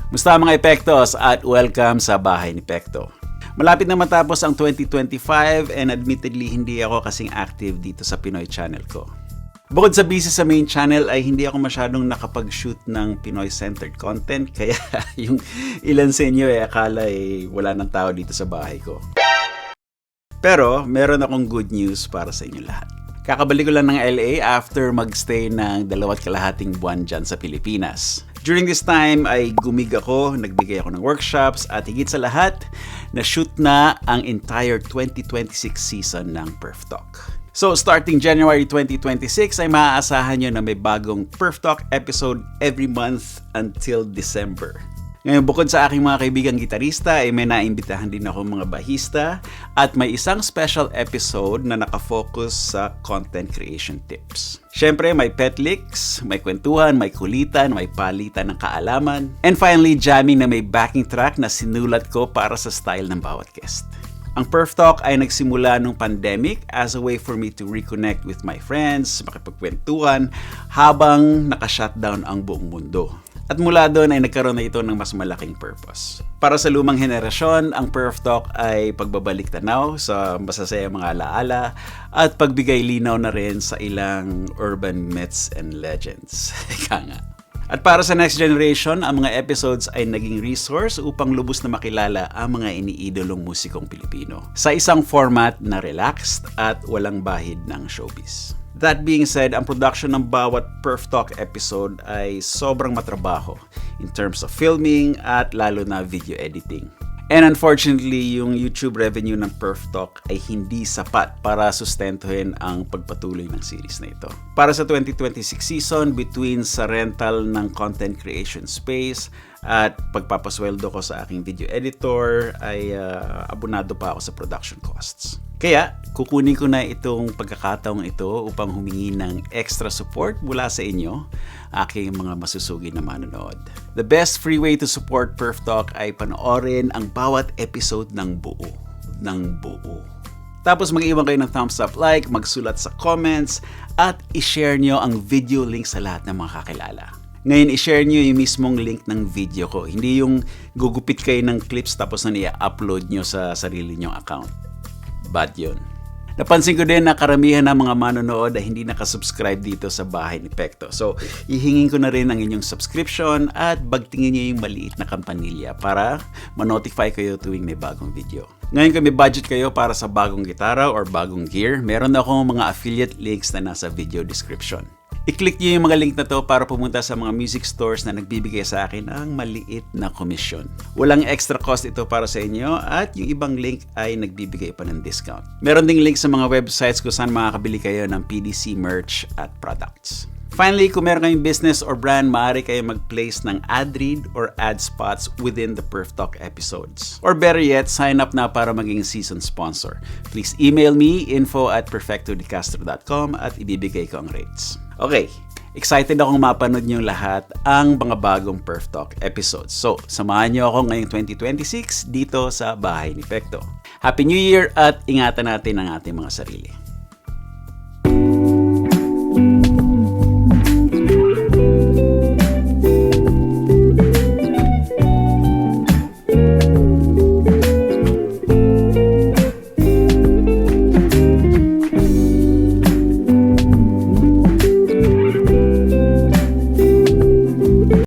Musta mga Epektos at welcome sa Bahay ni Pekto. Malapit na matapos ang 2025 and admittedly hindi ako kasing active dito sa Pinoy channel ko. Bukod sa busy sa main channel ay hindi ako masyadong nakapag-shoot ng Pinoy-centered content kaya yung ilan sa inyo ay akala wala ng tao dito sa bahay ko. Pero meron akong good news para sa inyo lahat. Kakabalik ko lang ng LA after magstay ng 2.5 buwan dyan sa Pilipinas. During this time ay gumig ako, nagbigay ako ng workshops at higit sa lahat, na-shoot na ang entire 2026 season ng Perf Talk. So starting January 2026 ay maaasahan nyo na may bagong Perf Talk episode every month until December. Ngayon, bukod sa aking mga kaibigang gitarista, ay may naimbitahan din ako mga bahista at may isang special episode na nakafocus sa content creation tips. Siyempre, may pet licks, may kwentuhan, may kulitan, may palitan ng kaalaman, and finally, jamming na may backing track na sinulat ko para sa style ng bawat guest. Ang Perf Talk ay nagsimula nung pandemic as a way for me to reconnect with my friends, makipagkwentuhan, habang naka-shutdown ang buong mundo. At mula doon ay nagkaroon na ito ng mas malaking purpose. Para sa lumang henerasyon, ang Perf Talk ay pagbabalik tanaw sa masasayang mga alaala at pagbigay linaw na rin sa ilang urban myths and legends. Ika nga. At para sa next generation, ang mga episodes ay naging resource upang lubos na makilala ang mga iniidolong musikong Pilipino sa isang format na relaxed at walang bahid ng showbiz. That being said, ang production ng bawat Perf Talk episode ay sobrang matrabaho in terms of filming at lalo na video editing. And unfortunately, yung YouTube revenue ng Perf Talk ay hindi sapat para sustentuhin ang pagpatuloy ng series na ito. Para sa 2026 season, between sa rental ng content creation space at pagpapasweldo ko sa aking video editor, ay abonado pa ako sa production costs. Kaya, kukunin ko na itong pagkakataong ito upang humingi ng extra support mula sa inyo, aking mga masusugi na manonood. The best free way to support Perf Talk ay panoorin ang bawat episode ng buo. Tapos mag-iwan kayo ng thumbs up like, magsulat sa comments, at i-share nyo ang video link sa lahat ng mga kakilala. Ngayon, i-share nyo yung mismong link ng video ko. Hindi yung gugupit kayo ng clips tapos na i-upload nyo sa sarili nyong account. Bad yun. Napansin ko din na karamihan ng mga manonood ay hindi nakasubscribe dito sa Bahay ni Pekto. So, ihingin ko na rin ang inyong subscription at bagtingin nyo yung maliit na kampanilya para ma-notify kayo tuwing may bagong video. Ngayon kung may budget kayo para sa bagong gitara or bagong gear, meron akong mga affiliate links na nasa video description. I-click nyo yung mga link na to para pumunta sa mga music stores na nagbibigay sa akin ng maliit na komisyon. Walang extra cost ito para sa inyo at yung ibang link ay nagbibigay pa ng discount. Meron ding link sa mga websites kung saan makakabili kayo ng PDC merch at products. Finally, kung meron kayong business or brand, maaari kayo mag-place ng ad read or ad spots within the Perf Talk episodes. Or better yet, sign up na para maging season sponsor. Please email me info@perfectodecastro.com at ibibigay ko ang rates. Okay, excited akong mapanood niyong lahat ang mga bagong Perf Talk episodes. So, samahan niyo ako ngayong 2026 dito sa Bahay ni Pekto. Happy New Year at ingatan natin ang ating mga sarili.